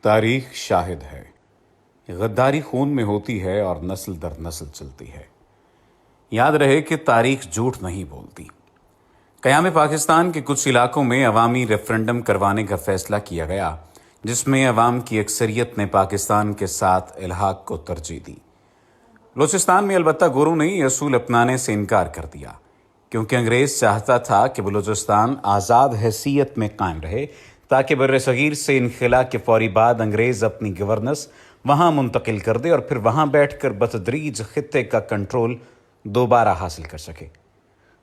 تاریخ شاہد ہے، غداری خون میں ہوتی ہے اور نسل در نسل چلتی ہے۔ یاد رہے کہ تاریخ جھوٹ نہیں بولتی۔ قیام پاکستان کے کچھ علاقوں میں عوامی ریفرنڈم کروانے کا فیصلہ کیا گیا، جس میں عوام کی اکثریت نے پاکستان کے ساتھ الحاق کو ترجیح دی۔ بلوچستان میں البتہ گوروں نے یہ اصول اپنانے سے انکار کر دیا، کیونکہ انگریز چاہتا تھا کہ بلوچستان آزاد حیثیت میں قائم رہے تاکہ بر صغیر سے انخلا کے فوری بعد انگریز اپنی گورننس وہاں منتقل کر دے اور پھر وہاں بیٹھ کر بتدریج خطے کا کنٹرول دوبارہ حاصل کر سکے۔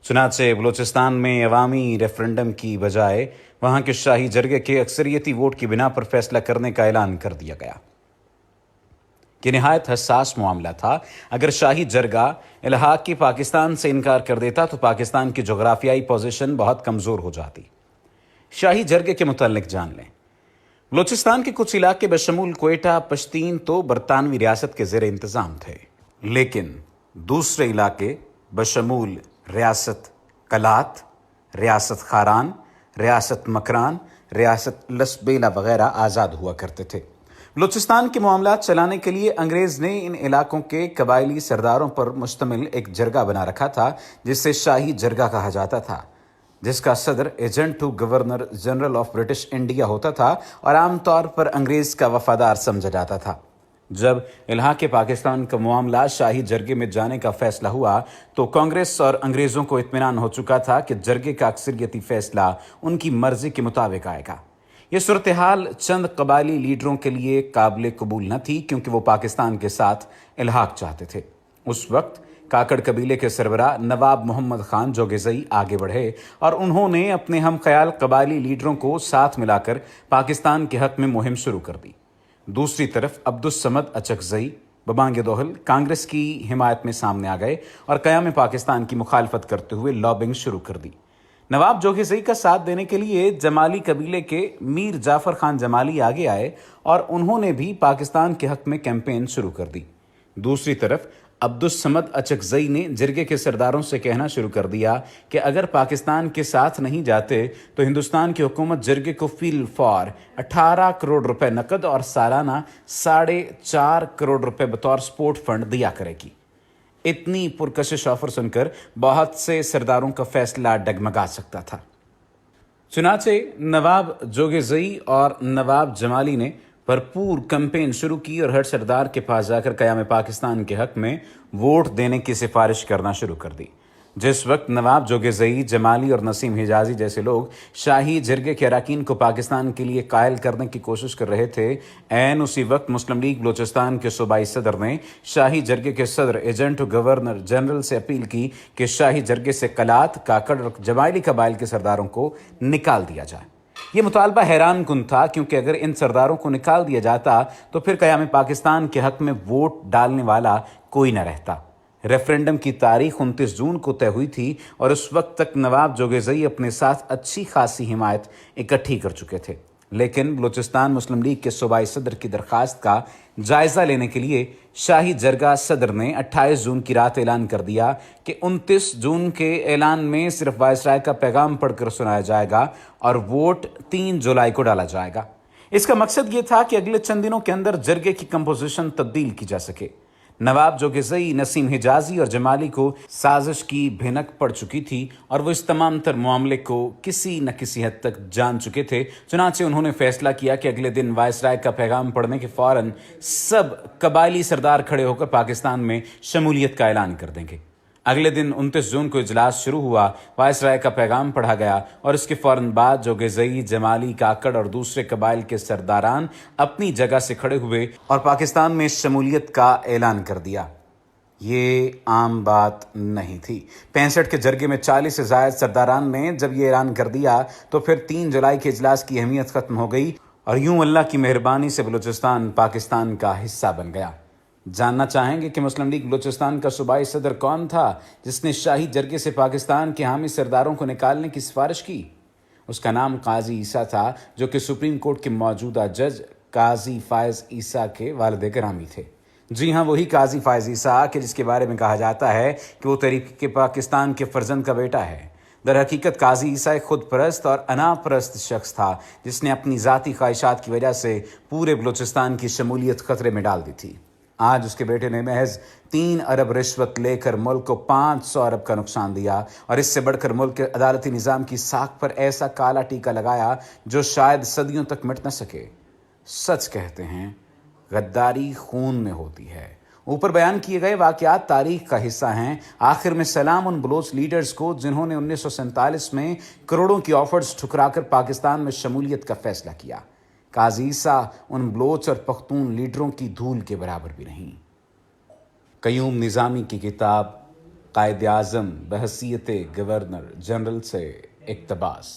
چنانچہ بلوچستان میں عوامی ریفرنڈم کی بجائے وہاں کے شاہی جرگے کے اکثریتی ووٹ کی بنا پر فیصلہ کرنے کا اعلان کر دیا گیا۔ یہ نہایت حساس معاملہ تھا۔ اگر شاہی جرگہ الحاق کی پاکستان سے انکار کر دیتا تو پاکستان کی جغرافیائی پوزیشن بہت کمزور ہو جاتی۔ شاہی جرگے کے متعلق جان لیں۔ بلوچستان کے کچھ علاقے بشمول کوئٹہ، پشتین تو برطانوی ریاست کے زیر انتظام تھے، لیکن دوسرے علاقے بشمول ریاست کلات، ریاست خاران، ریاست مکران، ریاست لسبیلا وغیرہ آزاد ہوا کرتے تھے۔ بلوچستان کے معاملات چلانے کے لیے انگریز نے ان علاقوں کے قبائلی سرداروں پر مشتمل ایک جرگہ بنا رکھا تھا، جسے شاہی جرگہ کہا جاتا تھا، جس کا صدر agent to governor general of British India ہوتا تھا اور عام طور پر انگریز کا وفادار سمجھا جاتا تھا۔ جب الحاق پاکستان کا معاملہ شاہی جرگے میں جانے کا فیصلہ ہوا تو کانگریس اور انگریزوں کو اطمینان ہو چکا تھا کہ جرگے کا اکثریتی فیصلہ ان کی مرضی کے مطابق آئے گا۔ یہ صورتحال چند قبائلی لیڈروں کے لیے قابل قبول نہ تھی، کیونکہ وہ پاکستان کے ساتھ الحاق چاہتے تھے۔ اس وقت کاکڑ قبیلے کے سربراہ نواب محمد خان جوگیزئی آگے بڑھے اور انہوں نے اپنے ہم خیال قبائلی لیڈروں کو ساتھ ملا کر پاکستان کے حق میں مہم شروع کر دی۔ دوسری طرف عبدالصمد اچکزئی ببانگ دوہل کانگریس کی حمایت میں سامنے آ گئے اور قیام پاکستان کی مخالفت کرتے ہوئے لابنگ شروع کر دی۔ نواب جوگیزئی کا ساتھ دینے کے لیے جمالی قبیلے کے میر جعفر خان جمالی آگے آئے اور انہوں نے بھی پاکستان کے حق میں کیمپین شروع کر دی۔ دوسری طرف عبدالصمد اچکزئی نے جرگے کے سرداروں سے کہنا شروع کر دیا کہ اگر پاکستان کے ساتھ نہیں جاتے تو ہندوستان کی حکومت جرگے کو فی الفور 18 کروڑ روپے نقد اور سالانہ 4.5 کروڑ روپے بطور سپورٹ فنڈ دیا کرے گی۔ اتنی پرکشش آفر سن کر بہت سے سرداروں کا فیصلہ ڈگمگا سکتا تھا۔ چنانچہ نواب جوگیزئی اور نواب جمالی نے بھرپور کیمپین شروع کی اور ہر سردار کے پاس جا کر قیام پاکستان کے حق میں ووٹ دینے کی سفارش کرنا شروع کر دی۔ جس وقت نواب جوگیزئی، جمالی اور نسیم حجازی جیسے لوگ شاہی جرگے کے اراکین کو پاکستان کے لیے قائل کرنے کی کوشش کر رہے تھے، عین اسی وقت مسلم لیگ بلوچستان کے صوبائی صدر نے شاہی جرگے کے صدر ایجنٹ گورنر جنرل سے اپیل کی کہ شاہی جرگے سے کلات، کاکڑ اور جمالی قبائل کے سرداروں کو نکال دیا جائے۔ یہ مطالبہ حیران کن تھا، کیونکہ اگر ان سرداروں کو نکال دیا جاتا تو پھر قیام پاکستان کے حق میں ووٹ ڈالنے والا کوئی نہ رہتا۔ ریفرنڈم کی تاریخ 29 جون کو طے ہوئی تھی اور اس وقت تک نواب جوگیزئی اپنے ساتھ اچھی خاصی حمایت اکٹھی کر چکے تھے، لیکن بلوچستان مسلم لیگ کے صوبائی صدر کی درخواست کا جائزہ لینے کے لیے شاہی جرگہ صدر نے 28 جون کی رات اعلان کر دیا کہ 29 جون کے اعلان میں صرف وائسرائے کا پیغام پڑھ کر سنایا جائے گا اور ووٹ 3 جولائی کو ڈالا جائے گا۔ اس کا مقصد یہ تھا کہ اگلے چند دنوں کے اندر جرگے کی کمپوزیشن تبدیل کی جا سکے۔ نواب جوگیزئی، نسیم حجازی اور جمالی کو سازش کی بھنک پڑ چکی تھی اور وہ اس تمام تر معاملے کو کسی نہ کسی حد تک جان چکے تھے۔ چنانچہ انہوں نے فیصلہ کیا کہ اگلے دن وائسرائے کا پیغام پڑھنے کے فوراً سب قبائلی سردار کھڑے ہو کر پاکستان میں شمولیت کا اعلان کر دیں گے۔ اگلے دن 29 جون کو اجلاس شروع ہوا، وائسرائے کا پیغام پڑھا گیا اور اس کے فوراً بعد جوگیزئی، جمالی، کاکڑ اور دوسرے قبائل کے سرداران اپنی جگہ سے کھڑے ہوئے اور پاکستان میں شمولیت کا اعلان کر دیا۔ یہ عام بات نہیں تھی۔ 65 کے جرگے میں 40 سے زائد سرداران نے جب یہ اعلان کر دیا تو پھر 3 جولائی کے اجلاس کی اہمیت ختم ہو گئی اور یوں اللہ کی مہربانی سے بلوچستان پاکستان کا حصہ بن گیا۔ جاننا چاہیں گے کہ مسلم لیگ بلوچستان کا صوبائی صدر کون تھا جس نے شاہی جرگے سے پاکستان کے حامی سرداروں کو نکالنے کی سفارش کی؟ اس کا نام قاضی عیسیٰ تھا، جو کہ سپریم کورٹ کے موجودہ جج قاضی فائز عیسیٰ کے والد گرامی تھے۔ جی ہاں، وہی قاضی فائز عیسیٰ کہ جس کے بارے میں کہا جاتا ہے کہ وہ تحریک پاکستان کے فرزند کا بیٹا ہے۔ در حقیقت قاضی عیسیٰ ایک خود پرست اور انا پرست شخص تھا جس نے اپنی ذاتی خواہشات کی وجہ سے پورے بلوچستان کی شمولیت خطرے میں ڈال دی تھی۔ آج اس کے بیٹے نے محض 3 ارب رشوت لے کر ملک کو 500 ارب کا نقصان دیا، اور اس سے بڑھ کر ملک کے عدالتی نظام کی ساکھ پر ایسا کالا ٹیکا لگایا جو شاید صدیوں تک مٹ نہ سکے۔ سچ کہتے ہیں غداری خون میں ہوتی ہے۔ اوپر بیان کیے گئے واقعات تاریخ کا حصہ ہیں۔ آخر میں سلام ان بلوچ لیڈرز کو جنہوں نے 1947 میں کروڑوں کی آفرز ٹھکرا کر پاکستان میں شمولیت کا فیصلہ کیا۔ قاضی عیسیٰ ان بلوچ اور پختون لیڈروں کی دھول کے برابر بھی نہیں۔ قیوم نظامی کی کتاب قائد اعظم بحیثیت گورنر جنرل سے اقتباس۔